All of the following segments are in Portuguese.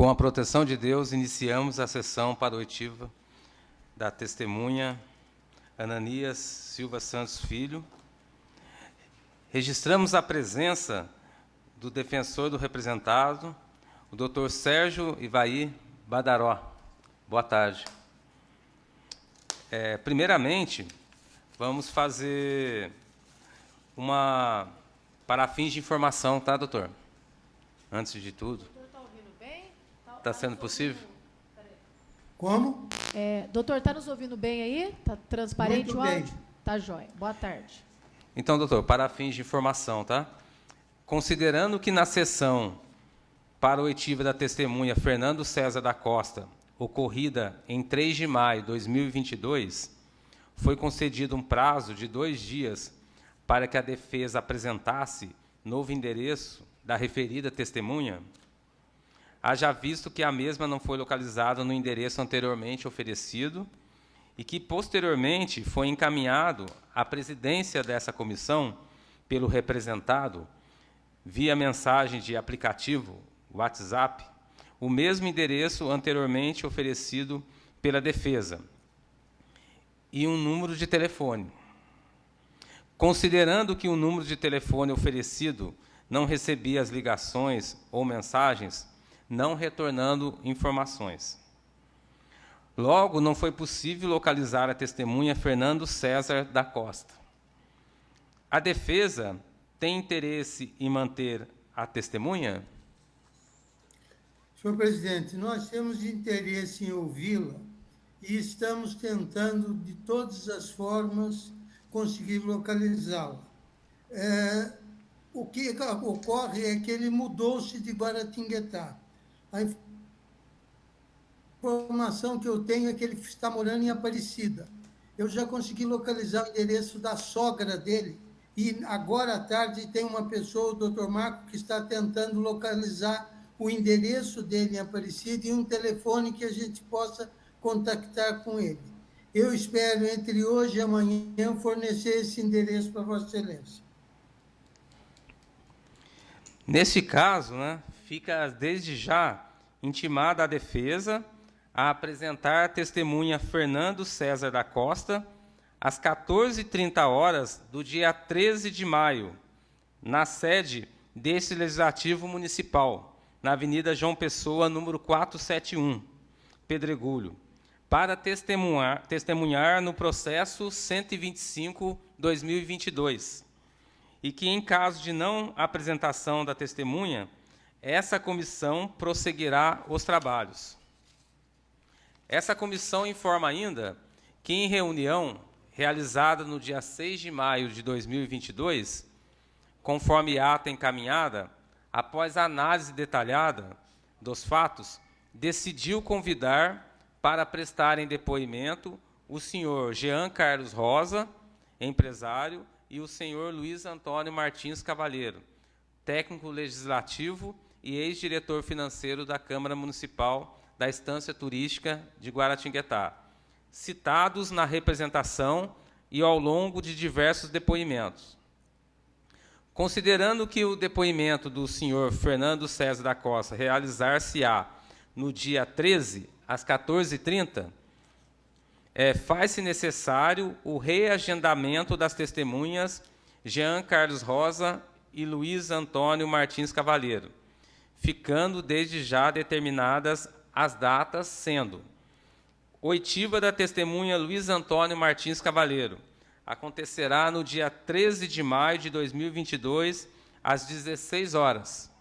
Com a proteção de Deus, iniciamos a sessão paroitiva da testemunha Ananias Silva Santos Filho. Registramos a presença do defensor do representado, o Dr. Sérgio Ivaí Badaró. Boa tarde. Primeiramente, vamos fazer para fins de informação, tá, doutor? Antes de tudo. O doutor está ouvindo bem? Está sendo possível? Como? Doutor, está nos ouvindo bem aí? Está transparente Muito o bem. áudio? Tá jóia. Boa tarde. Então, doutor, para fins de informação, tá? Considerando que na sessão para a oitiva da testemunha Fernando César da Costa, ocorrida em 3 de maio de 2022, foi concedido um prazo de 2 dias para que a defesa apresentasse novo endereço da referida testemunha, haja visto que a mesma não foi localizada no endereço anteriormente oferecido e que, posteriormente, foi encaminhado à presidência dessa comissão pelo representado, via mensagem de aplicativo WhatsApp, o mesmo endereço anteriormente oferecido pela defesa e um número de telefone. Considerando que o número de telefone oferecido não recebia as ligações ou mensagens, não retornando informações. Logo, não foi possível localizar a testemunha Fernando César da Costa. A defesa tem interesse em manter a testemunha? Senhor presidente, nós temos interesse em ouvi-la e estamos tentando, de todas as formas, conseguir localizá-la. O que ocorre é que ele mudou-se de Guaratinguetá. A informação que eu tenho é que ele está morando em Aparecida. Eu já consegui localizar o endereço da sogra dele e agora à tarde tem uma pessoa, o doutor Marco, que está tentando localizar o endereço dele em Aparecida e um telefone que a gente possa contactar com ele. Eu espero, entre hoje e amanhã, fornecer esse endereço para Vossa Excelência. Neste caso, fica desde já intimada a defesa a apresentar a testemunha Fernando César da Costa às 14h30 do dia 13 de maio, na sede deste Legislativo Municipal, na Avenida João Pessoa, número 471, Pedregulho, para testemunhar no processo 125/2022, e que, em caso de não apresentação da testemunha, essa comissão prosseguirá os trabalhos. Essa comissão informa ainda que, em reunião realizada no dia 6 de maio de 2022, conforme ata encaminhada, após a análise detalhada dos fatos, decidiu convidar para prestarem depoimento o senhor Jean Carlos Rosa, empresário, e o senhor Luiz Antônio Martins Cavalheiro, técnico legislativo e ex-diretor financeiro da Câmara Municipal da Estância Turística de Guaratinguetá, citados na representação e ao longo de diversos depoimentos. Considerando que o depoimento do senhor Fernando César da Costa realizar-se-á no dia 13, às 14h30, faz-se necessário o reagendamento das testemunhas Jean Carlos Rosa e Luiz Antônio Martins Cavalheiro, ficando desde já determinadas as datas, sendo: oitiva da testemunha Luiz Antônio Martins Cavalheiro acontecerá no dia 13 de maio de 2022, às 16 horas.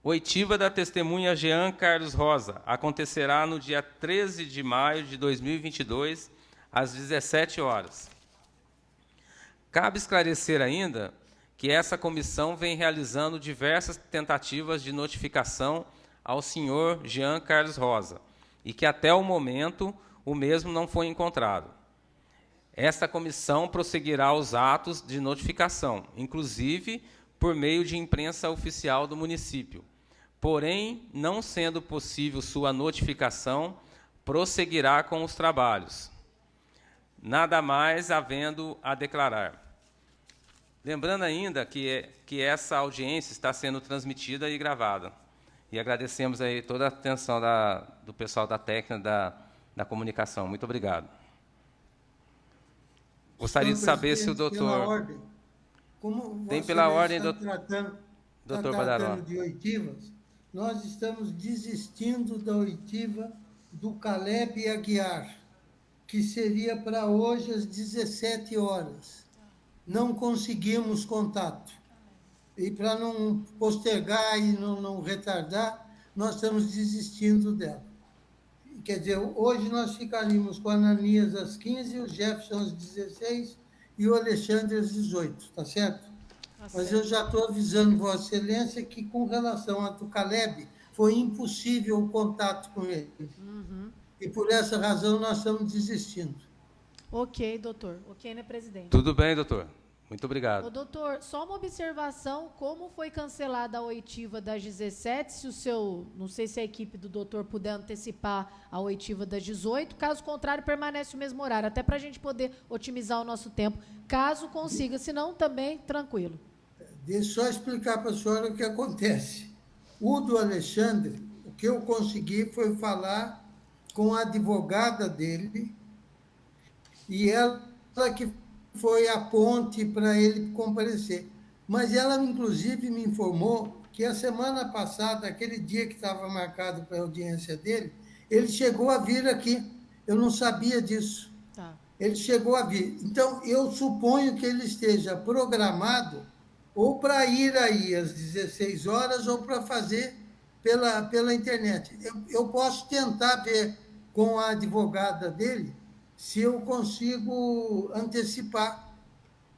Oitiva da testemunha Jean Carlos Rosa acontecerá no dia 13 de maio de 2022, às 17 horas. Cabe esclarecer ainda que essa comissão vem realizando diversas tentativas de notificação ao senhor Jean Carlos Rosa e que, até o momento, o mesmo não foi encontrado. Esta comissão prosseguirá os atos de notificação, inclusive por meio de imprensa oficial do município. Porém, não sendo possível sua notificação, prosseguirá com os trabalhos. Nada mais havendo a declarar. Lembrando ainda que essa audiência está sendo transmitida e gravada. E agradecemos aí toda a atenção do pessoal da técnica, da comunicação. Muito obrigado. Gostaria de saber se o Pela doutor... ordem, como Tem Vossa pela Excelência ordem, está doutor tratando Badaró. de oitivas, nós estamos desistindo da oitiva do Caleb Aguiar, que seria para hoje às 17 horas. Não conseguimos contato. E para não postergar e não retardar, nós estamos desistindo dela. Quer dizer, hoje nós ficaríamos com a Ananias às 15, o Jefferson às 16 e o Alexandre às 18, tá certo? Mas eu já estou avisando Vossa Excelência que, com relação a do Caleb, foi impossível o contato com ele. E por essa razão nós estamos desistindo. Ok, doutor. Ok, né, presidente? Tudo bem, doutor. Muito obrigado. Ô, doutor, só uma observação, como foi cancelada a oitiva das 17, se o seu, não sei se a equipe do doutor puder antecipar a oitiva das 18, caso contrário, permanece o mesmo horário, até para a gente poder otimizar o nosso tempo, caso consiga, senão também, tranquilo. Deixa eu só explicar para a senhora o que acontece. O do Alexandre, o que eu consegui foi falar com a advogada dele, e ela que foi a ponte para ele comparecer. Mas ela, inclusive, me informou que a semana passada, aquele dia que estava marcado para a audiência dele, ele chegou a vir aqui. Eu não sabia disso. Tá. Ele chegou a vir. Então, eu suponho que ele esteja programado ou para ir aí às 16 horas ou para fazer pela internet. Eu posso tentar ver com a advogada dele se eu consigo antecipar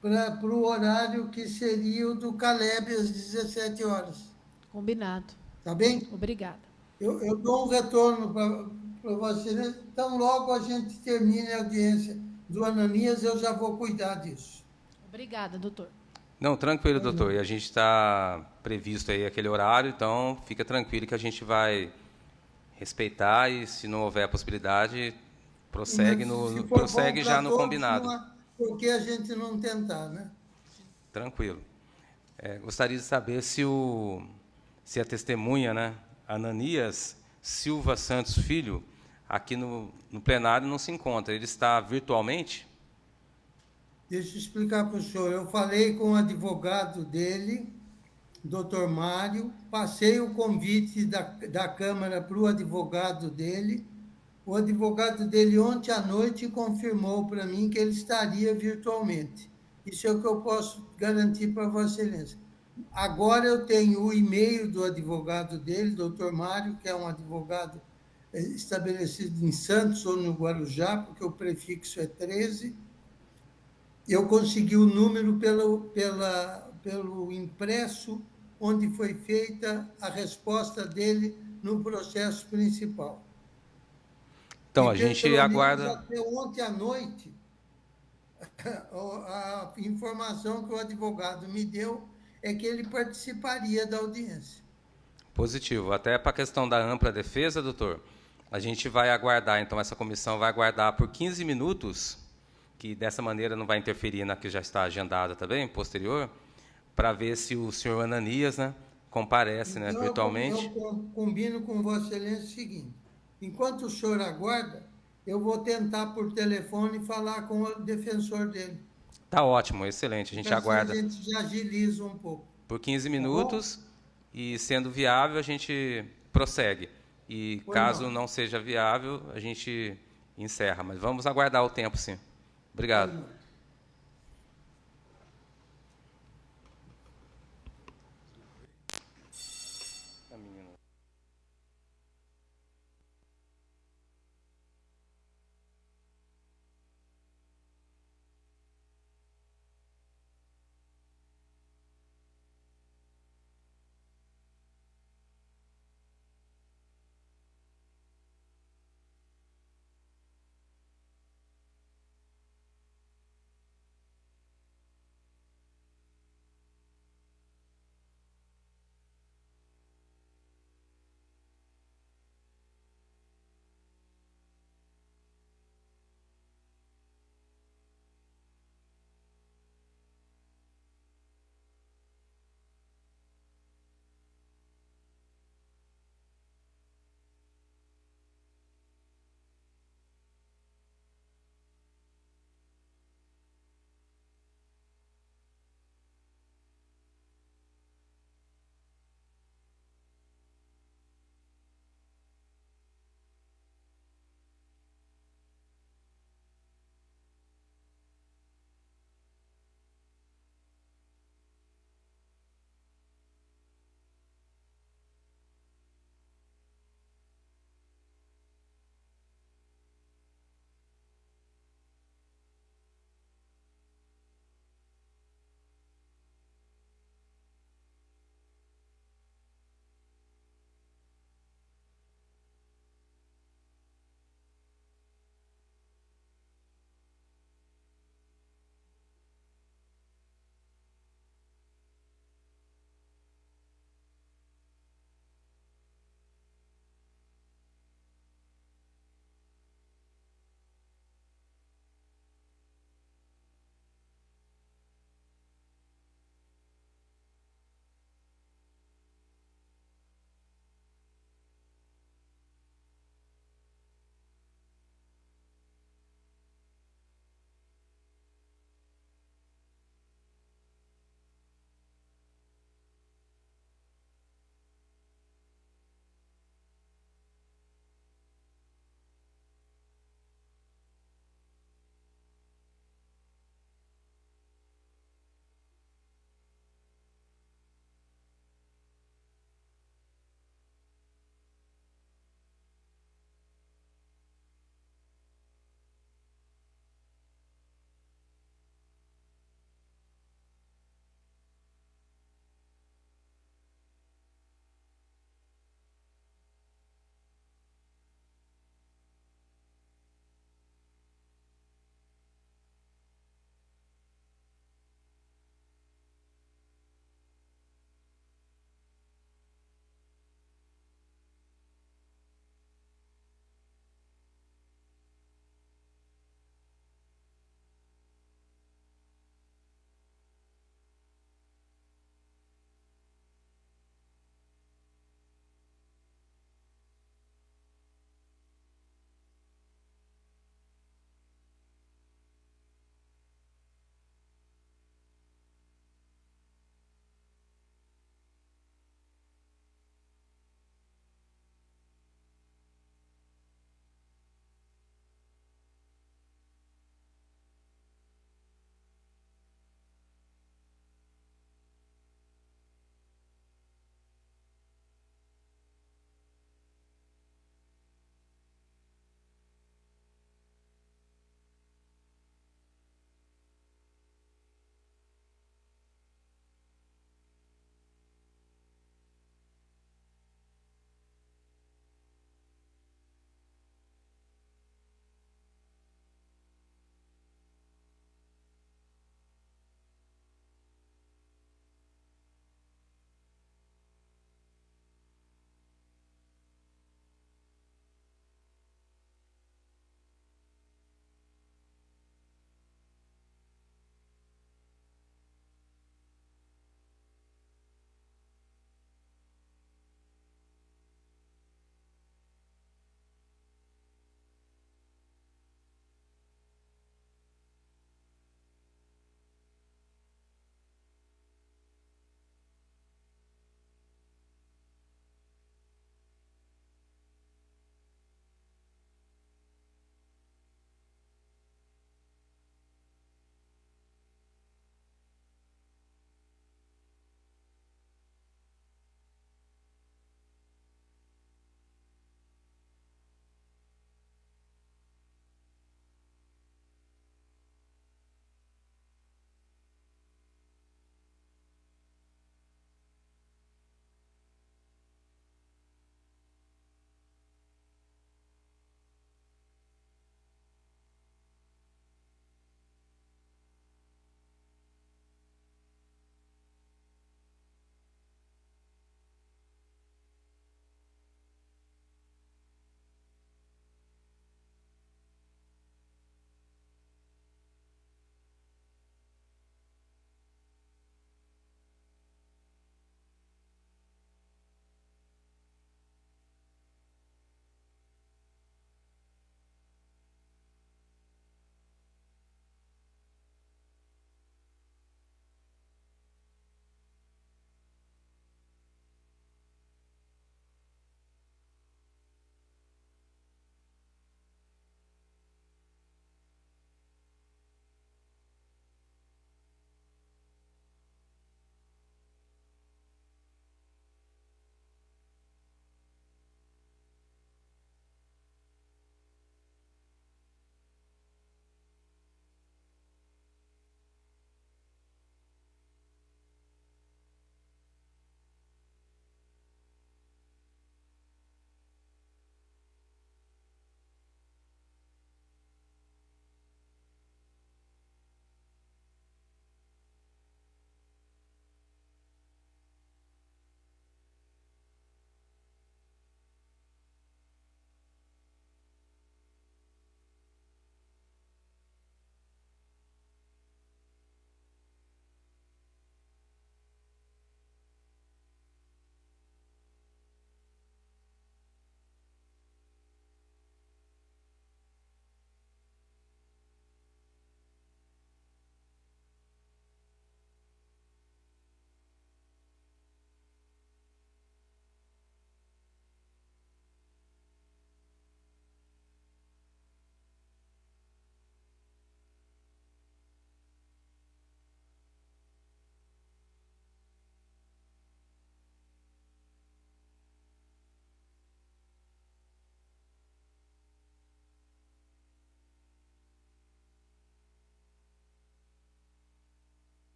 para o horário que seria o do Caleb às 17 horas. Combinado. Tá bem? Obrigada. Eu dou um retorno para você. Então, logo a gente termine a audiência do Ananias, eu já vou cuidar disso. Obrigada, doutor. Não, tranquilo, doutor. E a gente está previsto aí aquele horário, então fica tranquilo que a gente vai respeitar e, se não houver a possibilidade, prossegue já no todos, combinado. não há por que a gente não tentar, né? Tranquilo. Gostaria de saber se a testemunha, né, Ananias Silva Santos Filho, aqui no plenário não se encontra. Ele está virtualmente? Deixa eu explicar para o senhor. Eu falei com o advogado dele, doutor Mário, passei o convite da Câmara para o advogado dele. O advogado dele, ontem à noite, confirmou para mim que ele estaria virtualmente. Isso é o que eu posso garantir para Vossa Excelência. Agora eu tenho o e-mail do advogado dele, doutor Mário, que é um advogado estabelecido em Santos ou no Guarujá, porque o prefixo é 13. Eu consegui o número pelo impresso, onde foi feita a resposta dele no processo principal. Então, a gente aguarda... Até ontem à noite, a informação que o advogado me deu é que ele participaria da audiência. Positivo. Até para a questão da ampla defesa, doutor, a gente vai aguardar, então essa comissão vai aguardar por 15 minutos, que dessa maneira não vai interferir na que já está agendada também, posterior, para ver se o senhor Ananias, né, comparece, então, virtualmente. Eu combino com Vossa Excelência o seguinte: enquanto o senhor aguarda, eu vou tentar por telefone falar com o defensor dele. Tá ótimo, excelente. A gente aguarda. A gente já agiliza um pouco. Por 15 minutos, e sendo viável, a gente prossegue. E caso não seja viável, a gente encerra. Mas vamos aguardar o tempo, sim. Obrigado.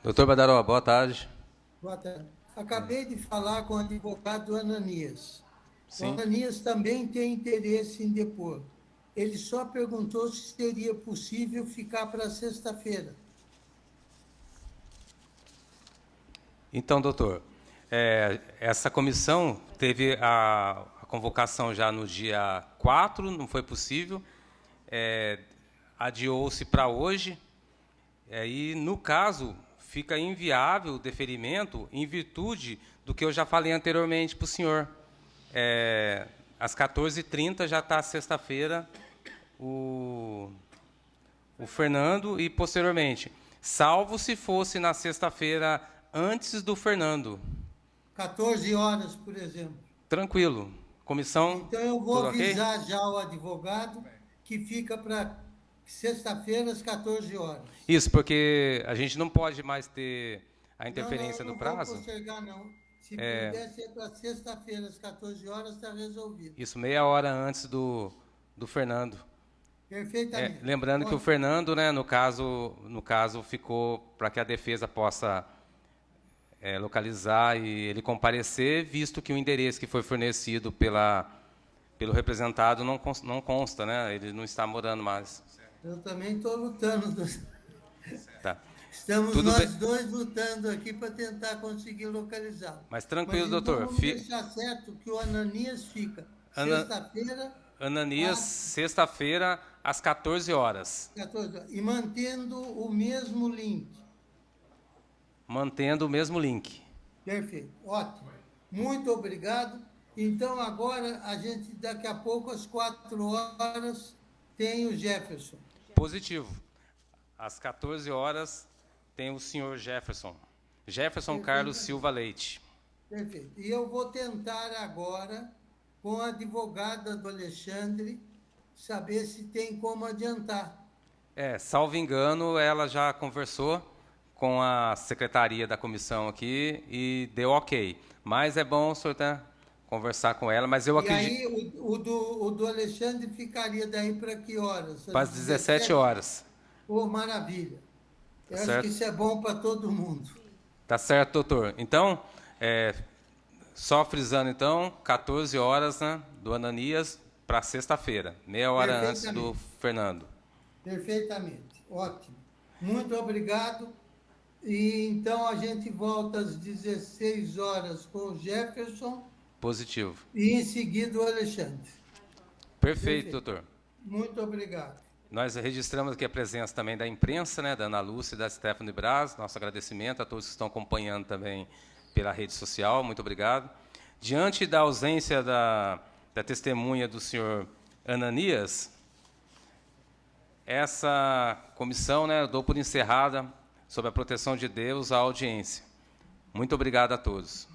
Doutor Badaró, boa tarde. Boa tarde. Acabei de falar com o advogado Ananias. Sim. O Ananias também tem interesse em depor. Ele só perguntou se seria possível ficar para sexta-feira. Então, doutor, essa comissão teve a convocação já no dia 4, não foi possível, adiou-se para hoje, e, no caso, fica inviável o deferimento em virtude do que eu já falei anteriormente para o senhor. Às 14h30 já está sexta-feira o Fernando e, posteriormente, salvo se fosse na sexta-feira antes do Fernando. 14 horas, por exemplo. Tranquilo. Comissão. Então, eu vou tudo avisar ok? já o advogado que fica para sexta-feira, às 14 horas. Isso, porque a gente não pode mais ter a interferência não do prazo. Não vou postergar, não. Se puder ser para sexta-feira, às 14 horas, está resolvido. Isso, meia hora antes do Fernando. Perfeitamente. Lembrando que o Fernando, né, no caso ficou para que a defesa possa localizar e ele comparecer, visto que o endereço que foi fornecido pelo representado não consta, né? Ele não está morando mais. Eu também estou lutando. Tá. Estamos Tudo nós bem. dois lutando aqui para tentar conseguir localizá-lo. Mas tranquilo, então doutor. Vamos deixar certo que o Ananias fica sexta-feira. Ananias, sexta-feira, às 14 horas. 14 horas. E mantendo o mesmo link. Mantendo o mesmo link. Perfeito, ótimo. Muito obrigado. Então, agora, daqui a pouco, às 4 horas, tem o Jefferson. Positivo. Às 14 horas, tem o senhor Jefferson. Jefferson Carlos Silva Leite. Perfeito. E eu vou tentar agora, com a advogada do Alexandre, saber se tem como adiantar. Salvo engano, ela já conversou com a secretaria da comissão aqui e deu ok. Mas é bom o senhor conversar com ela, mas eu acredito... E aí, o do Alexandre ficaria daí para que horas? Para as 17 horas. Oh, maravilha. Eu acho certo? que isso é bom para todo mundo. Tá certo, doutor. Então, só frisando, então, 14 horas, né, do Ananias para sexta-feira, meia hora antes do Fernando. Perfeitamente. Ótimo. Muito obrigado. E então a gente volta às 16 horas com o Jefferson. Positivo. E em seguida o Alexandre. Perfeito, doutor. Muito obrigado. Nós registramos aqui a presença também da imprensa, né, da Ana Lúcia e da Stephanie Braz. Nosso agradecimento a todos que estão acompanhando também pela rede social. Muito obrigado. Diante da ausência da testemunha do senhor Ananias, essa comissão, né, eu dou por encerrada, sob a proteção de Deus, a audiência. Muito obrigado a todos.